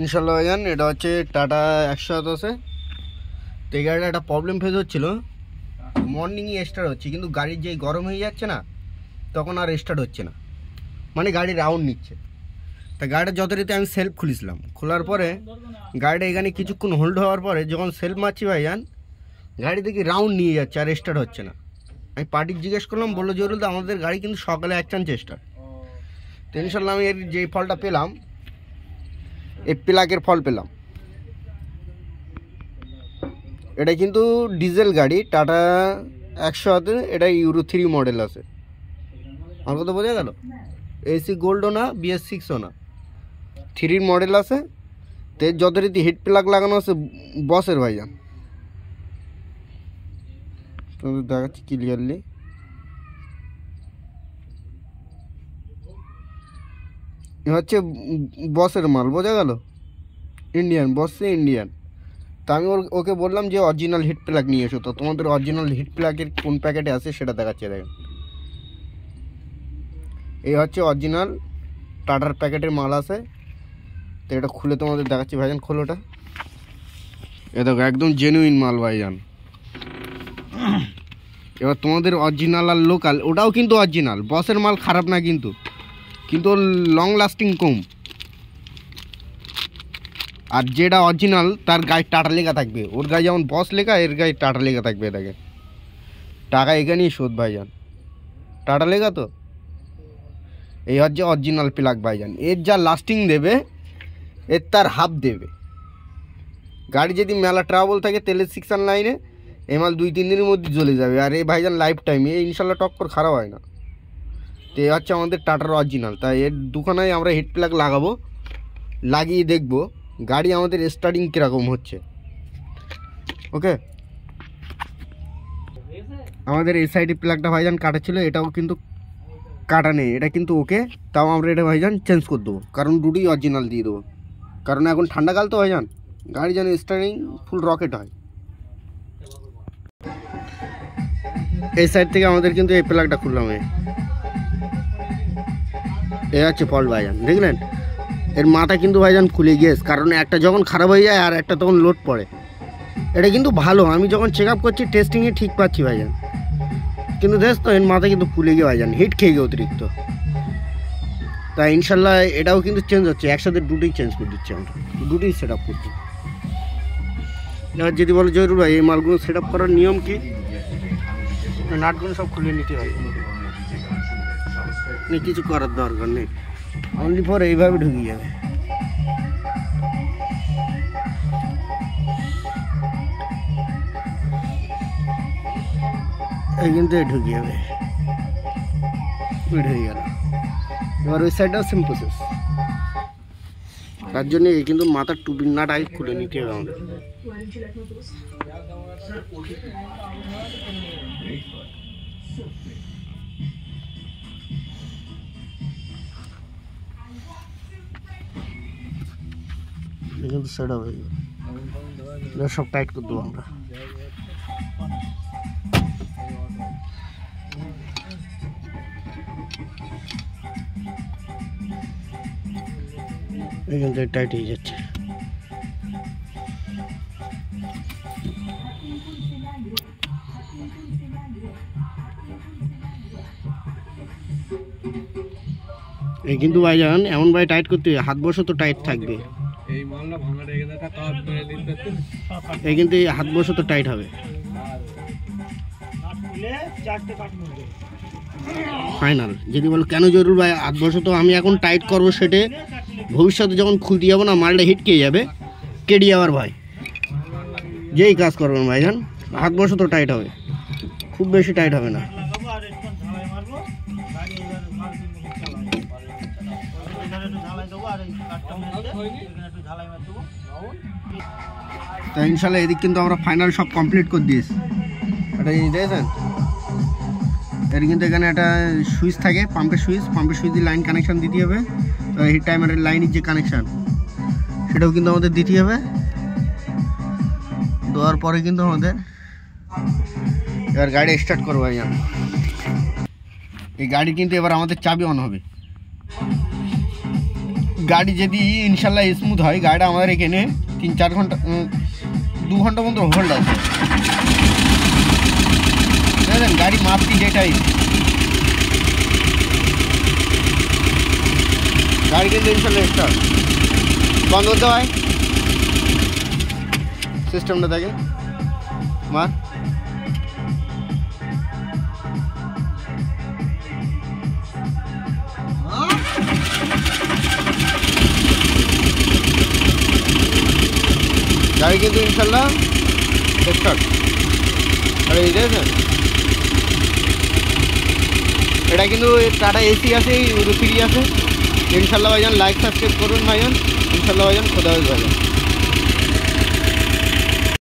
ইনশাল্লাহ ভাইজান এটা হচ্ছে টাটা 110 তো এই গাড়িটা একটা প্রবলেম ফেস হচ্ছিল। মর্নিংয়ে স্টার্ট হচ্ছে কিন্তু গাড়ির যেই গরম হয়ে যাচ্ছে না তখন আর স্টার্ট হচ্ছে না, মানে গাড়ি রাউন্ড নিচ্ছে। তা গাড়িটা যথারীতি আমি সেলফ খুলেছিলাম, খোলার পরে গাড়িটা এখানে কিছুক্ষণ হোল্ড হওয়ার পরে যখন সেলফ মারছি ভাইজান গাড়ি দেখি রাউন্ড নিয়ে যাচ্ছে আর স্টার্ট হচ্ছে না। আমি পার্টিকে জিজ্ঞেস করলাম, বললো জরুল তো আমাদের গাড়ি কিন্তু সকালে এক চান্স স্টার্ট। তো ইনশাল্লাহ আমি এর যে ফলটা পেলাম এই প্লাগের ফল পেলাম। এটা কিন্তু ডিজেল গাড়ি টাটা 100, এটা ইউরো 3 মডেল আছে। আমার কথা বোঝা গেল? এসি গোল্ডও না, BS6ও না, 3 মডেল আছে। তো যথারীতি হিট প্লাগ লাগানো আছে বসের ভাইজান, তোমাদের দেখাচ্ছি ক্লিয়ারলি। হচ্ছে বসের মাল, বোঝা গেল? ইন্ডিয়ান বসে ইন্ডিয়ান। তা আমি ওকে বললাম যে অরিজিনাল হিট প্লাগ নিয়ে এসো। তো তোমাদের অরিজিনাল হিট প্লাগের কোন প্যাকেটে আছে সেটা দেখাচ্ছে। দেখেন এই হচ্ছে অরিজিনাল টাটার প্যাকেটের মাল আছে। তো এটা খুলে তোমাদের দেখাচ্ছি ভাইজান, খোলোটা। এ দেখো একদম জেনুইন মাল ভাইজান। এবার তোমাদের অরিজিনাল আর লোকাল, ওটাও কিন্তু অরিজিনাল বসের মাল, খারাপ না কিন্তু, কিন্তু লং লাস্টিং কম। আর যেটা অরিজিনাল তার গায়ে টাটা লেখা থাকবে, ওর গায়ে যেমন বস লেখা এর গায়ে টাটা লেখা থাকবে। দেখেন টাকা এখানেই শোধ ভাইজান, টাটা লেখা। তো এই হচ্ছে অরিজিনাল প্লাগ ভাইজান। এর যা লাস্টিং দেবে এর তার হাফ দেবে। গাড়ি যদি মেলা ট্রাভেল থাকে তেলের সেকশন লাইনে এই মাল 2-3 দিনের মধ্যে চলে যাবে। আর এই ভাইজান লাইফ টাইম, এই ইনশাল্লাহ টক্কর খারাপ হয় না। তো এই হচ্ছে আমাদের টাটার অরিজিনাল। তাই এর দোকানে আমরা হিট প্লাগ লাগাবো, লাগিয়ে দেখবো গাড়ি আমাদের স্টার্টিং কীরকম হচ্ছে। ওকে, আমাদের এই সাইডে প্লাগটা ভাইজান কাটা ছিল, এটাও কিন্তু কাটা নেই, এটা কিন্তু ওকে। তাও আমরা এটা ভাইজান চেঞ্জ করে দেবো, কারণ দুটোই অরিজিনাল দিয়ে দেবো। কারণ এখন ঠান্ডাকাল তো ভাইজান, গাড়ি যেন স্টার্টিং ফুল রকেট হয়। এই সাইড থেকে আমাদের কিন্তু এই প্লাগটা খুললাম। এ হচ্ছে ফল্ট ভাইজান, দেখলেন? এর মাথা কিন্তু ভাইজান খুলে গিয়েছে, কারণ একটা যখন খারাপ হয়ে যায় আর একটা তখন লোড পড়ে। এটা কিন্তু ভালো, আমি যখন চেক আপ করছি টেস্টিংয়ে ঠিক পাচ্ছি ভাইজান। কিন্তু দেখ তো এর মাথা কিন্তু ফুলে গিয়ে ভাইজান, হিট খেয়ে গিয়ে অতিরিক্ত। তাই ইনশাল্লাহ এটাও কিন্তু চেঞ্জ হচ্ছে, একসাথে দুটোই চেঞ্জ করে দিচ্ছি আমরা, দুটোই সেট আপ করছি। এবার যদি বলো জরুর ভাই এই মালগুলো সেট আপ করার নিয়ম কি, নাটগুলো সব খুলে নিতে হবে, কিছু করার দরকার নেই, অনলি ফর এইভাবে ঢুকে যাবে। এই কিন্তু ঢুকে যাবে, ঢুকে গেল। এবার ওই সাইডটাও সেম প্রসেস, তার জন্য এই কিন্তু মাথার টুপির নাট আগে খুলে নিতে হবে আমাদের। কিন্তু সেটা হয়ে গেল, সব টাইট করে দেবো আমরা। এখান থেকে টাইট হয়ে যাচ্ছে। এই কিন্তু ভাইজান এমন ভাই টাইট করতে হাত বসে তো টাইট থাকবে, এই কিন্তু এই হাত বসে তো টাইট হবে ফাইনাল। যদি বলো কেন জরুর ভাই হাত বসে, তো আমি এখন টাইট করবো সেটে, ভবিষ্যতে যখন খুলতে যাবো না মালটা হিট খেয়ে যাবে, কেটে যাওয়ার ভাই। যেই কাজ করবেন ভাইজান হাত বসে তো টাইট হবে, খুব বেশি টাইট হবে না। তো ইনশাল্লাহ এদিক কিন্তু আমরা ফাইনাল সব কমপ্লিট করে দিয়েছি। এটা দেখেছেন, এর কিন্তু এখানে একটা সুইচ থাকে, পাম্পের সুইচ দিয়ে লাইন কানেকশান দিতে হবে। তো হিট টাইমারের লাইনের যে কানেকশান সেটাও কিন্তু আমাদের দিতে হবে। দেওয়ার পরে কিন্তু আমাদের এবার গাড়ি স্টার্ট করবো। এই গাড়ি কিন্তু এবার আমাদের চাবি অন হবে, গাড়ি যদি ইনশাল্লাহ স্মুথ হয়, গাড়িটা আমাদের এখানে 3-4 ঘন্টা 2 ঘন্টা মতো হোল্ড আছে। দেখেন গাড়ি মাপটি যেটাই, গাড়ি কিন্তু ইনশাল্লাহ স্টার্ট। বন্ধ করতে হয় সিস্টেমটা থাকে মা। গাড়ি কিন্তু ইনশাল্লাহ স্টার্ট। আর এই দেখেন এটা কিন্তু টাটা এসি আছে, ইউরো 3 আছে। ইনশাল্লাহ ভাইজান লাইক সাবস্ক্রাইব করুন ভাইজান। ইনশাল্লাহ ভাইজান খোদা হাফেজ ভাইজান।